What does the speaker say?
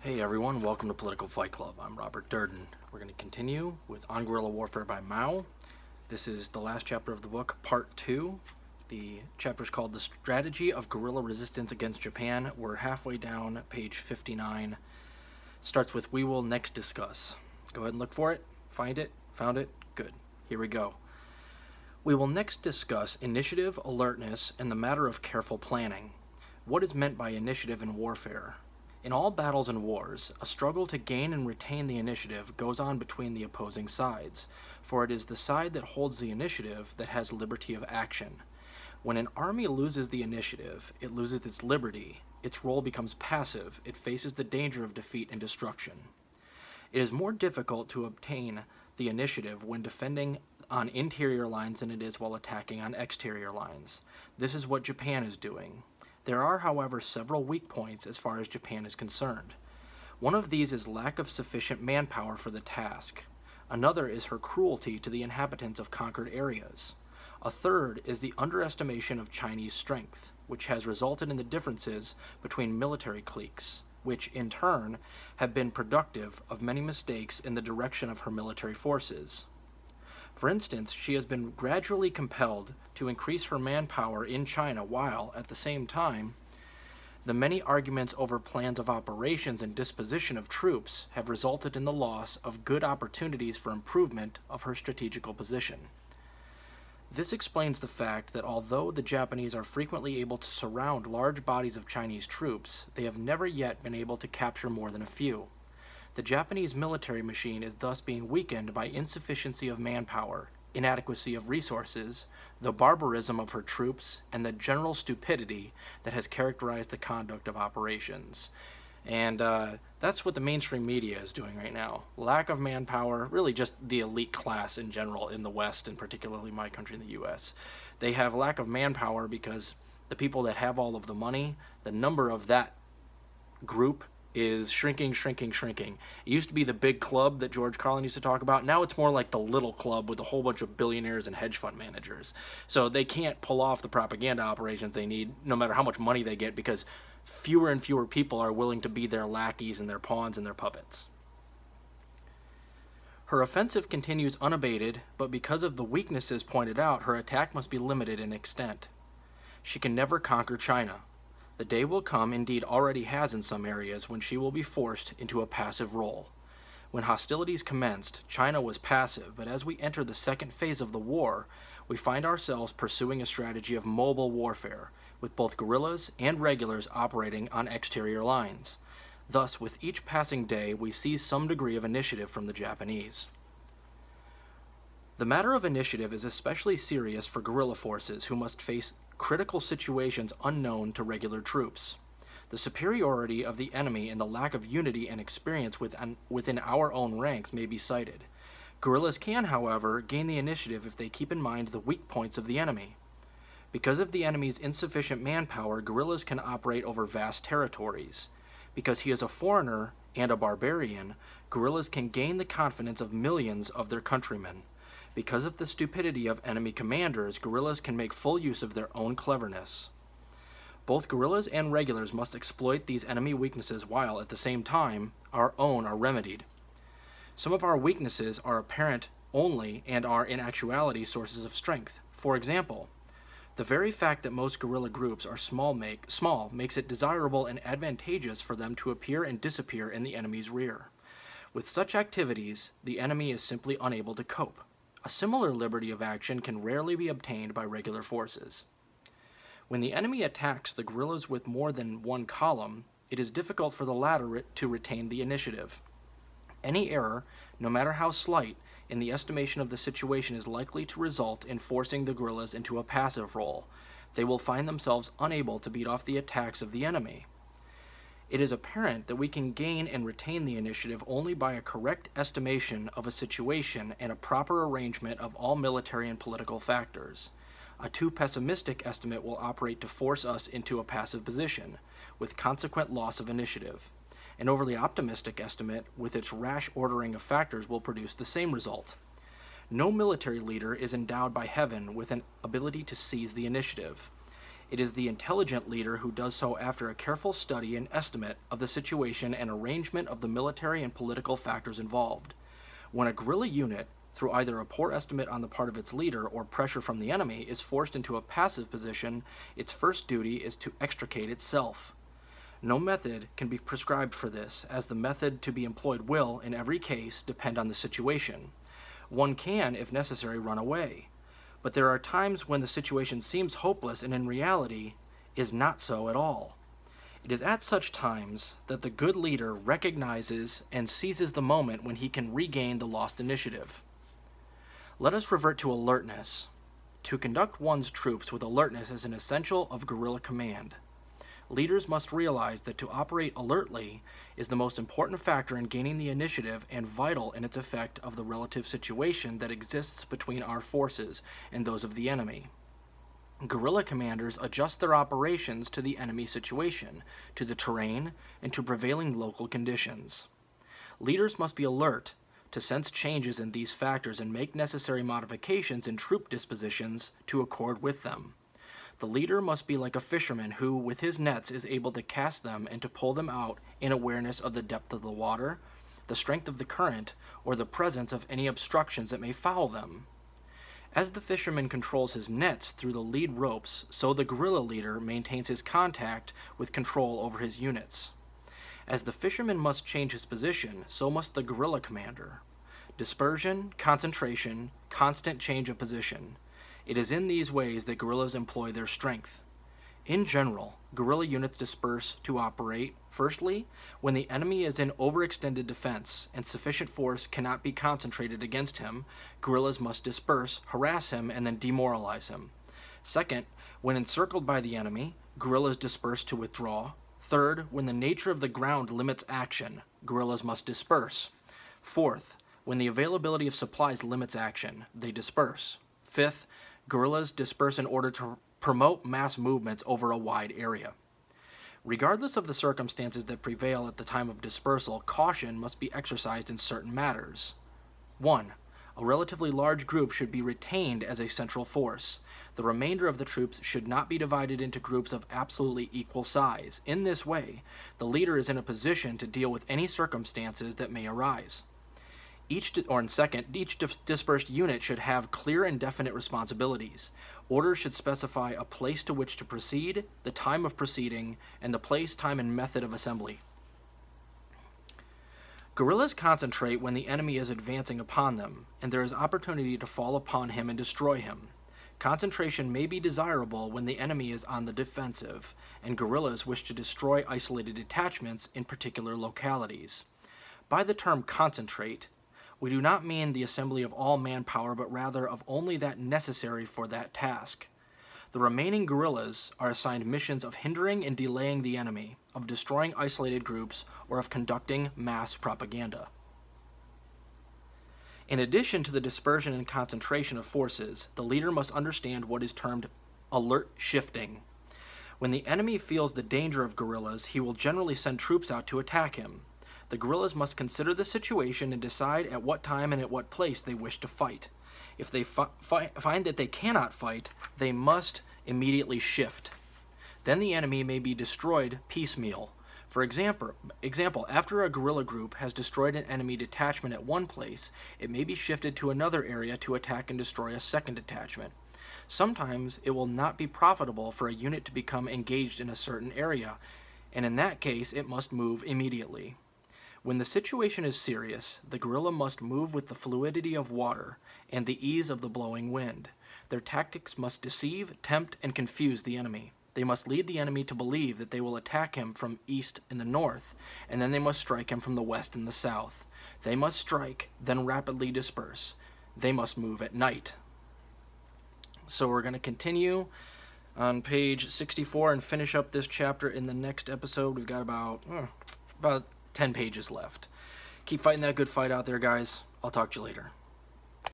Hey everyone, welcome to Political Fight Club. I'm Robert Durden. We're going to continue with On Guerrilla Warfare by Mao. This is the last chapter of the book, Part 2. The chapter is called The Strategy of Guerrilla Resistance Against Japan. We're halfway down page 59. Starts with We Will Next Discuss. Go ahead and look for it. Find it. Found it. Good. Here we go. We will next discuss initiative, alertness, and the matter of careful planning. What is meant by initiative in warfare? In all battles and wars, a struggle to gain and retain the initiative goes on between the opposing sides, for it is the side that holds the initiative that has liberty of action. When an army loses the initiative, it loses its liberty, its role becomes passive, it faces the danger of defeat and destruction. It is more difficult to obtain the initiative when defending on interior lines than it is while attacking on exterior lines. This is what Japan is doing. There are, however, several weak points as far as Japan is concerned. One of these is lack of sufficient manpower for the task. Another is her cruelty to the inhabitants of conquered areas. A third is the underestimation of Chinese strength, which has resulted in the differences between military cliques, which, in turn, have been productive of many mistakes in the direction of her military forces. For instance, she has been gradually compelled to increase her manpower in China while, at the same time, the many arguments over plans of operations and disposition of troops have resulted in the loss of good opportunities for improvement of her strategical position. This explains the fact that although the Japanese are frequently able to surround large bodies of Chinese troops, they have never yet been able to capture more than a few. The Japanese military machine is thus being weakened by insufficiency of manpower, inadequacy of resources, the barbarism of her troops, and the general stupidity that has characterized the conduct of operations. And that's what the mainstream media is doing right now. Lack of manpower, really just the elite class in general in the West, and particularly my country in the U.S. They have lack of manpower because the people that have all of the money, the number of that group is shrinking. It used to be the big club that George Carlin used to talk about. Now it's more like the little club with a whole bunch of billionaires and hedge fund managers. So they can't pull off the propaganda operations they need, no matter how much money they get, because fewer and fewer people are willing to be their lackeys and their pawns and their puppets. Her offensive continues unabated, but because of the weaknesses pointed out, her attack must be limited in extent. She can never conquer China. The day will come, indeed already has in some areas, when she will be forced into a passive role. When hostilities commenced, China was passive, but as we enter the second phase of the war, we find ourselves pursuing a strategy of mobile warfare, with both guerrillas and regulars operating on exterior lines. Thus, with each passing day, we see some degree of initiative from the Japanese. The matter of initiative is especially serious for guerrilla forces who must face critical situations unknown to regular troops. The superiority of the enemy and the lack of unity and experience within our own ranks may be cited. Guerrillas can, however, gain the initiative if they keep in mind the weak points of the enemy. Because of the enemy's insufficient manpower, guerrillas can operate over vast territories. Because he is a foreigner and a barbarian, guerrillas can gain the confidence of millions of their countrymen. Because of the stupidity of enemy commanders, guerrillas can make full use of their own cleverness. Both guerrillas and regulars must exploit these enemy weaknesses while, at the same time, our own are remedied. Some of our weaknesses are apparent only and are in actuality sources of strength. For example, the very fact that most guerrilla groups are small makes it desirable and advantageous for them to appear and disappear in the enemy's rear. With such activities, the enemy is simply unable to cope. A similar liberty of action can rarely be obtained by regular forces. When the enemy attacks the guerrillas with more than one column, it is difficult for the latter to retain the initiative. Any error, no matter how slight, in the estimation of the situation is likely to result in forcing the guerrillas into a passive role. They will find themselves unable to beat off the attacks of the enemy. It is apparent that we can gain and retain the initiative only by a correct estimation of a situation and a proper arrangement of all military and political factors. A too pessimistic estimate will operate to force us into a passive position, with consequent loss of initiative. An overly optimistic estimate, with its rash ordering of factors, will produce the same result. No military leader is endowed by heaven with an ability to seize the initiative. It is the intelligent leader who does so after a careful study and estimate of the situation and arrangement of the military and political factors involved. When a guerrilla unit, through either a poor estimate on the part of its leader or pressure from the enemy, is forced into a passive position, its first duty is to extricate itself. No method can be prescribed for this, as the method to be employed will, in every case, depend on the situation. One can, if necessary, run away. But there are times when the situation seems hopeless and in reality is not so at all. It is at such times that the good leader recognizes and seizes the moment when he can regain the lost initiative. Let us revert to alertness. To conduct one's troops with alertness is an essential of guerrilla command. Leaders must realize that to operate alertly is the most important factor in gaining the initiative and vital in its effect of the relative situation that exists between our forces and those of the enemy. Guerrilla commanders adjust their operations to the enemy situation, to the terrain, and to prevailing local conditions. Leaders must be alert to sense changes in these factors and make necessary modifications in troop dispositions to accord with them. The leader must be like a fisherman who, with his nets, is able to cast them and to pull them out in awareness of the depth of the water, the strength of the current, or the presence of any obstructions that may foul them. As the fisherman controls his nets through the lead ropes, so the guerrilla leader maintains his contact with control over his units. As the fisherman must change his position, so must the guerrilla commander. Dispersion, concentration, constant change of position. It is in these ways that guerrillas employ their strength. In general, guerrilla units disperse to operate, firstly, when the enemy is in overextended defense and sufficient force cannot be concentrated against him, guerrillas must disperse, harass him, and then demoralize him. Second, when encircled by the enemy, guerrillas disperse to withdraw. Third, when the nature of the ground limits action, guerrillas must disperse. Fourth, when the availability of supplies limits action, they disperse. Fifth, guerrillas disperse in order to promote mass movements over a wide area. Regardless of the circumstances that prevail at the time of dispersal, caution must be exercised in certain matters. 1. A relatively large group should be retained as a central force. The remainder of the troops should not be divided into groups of absolutely equal size. In this way, the leader is in a position to deal with any circumstances that may arise. Each dispersed unit should have clear and definite responsibilities. Orders should specify a place to which to proceed, the time of proceeding, and the place, time, and method of assembly. Guerrillas concentrate when the enemy is advancing upon them, and there is opportunity to fall upon him and destroy him. Concentration may be desirable when the enemy is on the defensive, and guerrillas wish to destroy isolated detachments in particular localities. By the term concentrate, we do not mean the assembly of all manpower, but rather of only that necessary for that task. The remaining guerrillas are assigned missions of hindering and delaying the enemy, of destroying isolated groups, or of conducting mass propaganda. In addition to the dispersion and concentration of forces, the leader must understand what is termed alert shifting. When the enemy feels the danger of guerrillas, he will generally send troops out to attack him. The guerrillas must consider the situation and decide at what time and at what place they wish to fight. If they find that they cannot fight, they must immediately shift. Then the enemy may be destroyed piecemeal. For example, after a guerrilla group has destroyed an enemy detachment at one place, it may be shifted to another area to attack and destroy a second detachment. Sometimes it will not be profitable for a unit to become engaged in a certain area, and in that case it must move immediately. When the situation is serious, the guerrilla must move with the fluidity of water and the ease of the blowing wind. Their tactics must deceive, tempt, and confuse the enemy. They must lead the enemy to believe that they will attack him from east and the north, and then they must strike him from the west and the south. They must strike, then rapidly disperse. They must move at night. So we're going to continue on page 64 and finish up this chapter in the next episode. We've got about 10 pages left. Keep fighting that good fight out there, guys. I'll talk to you later.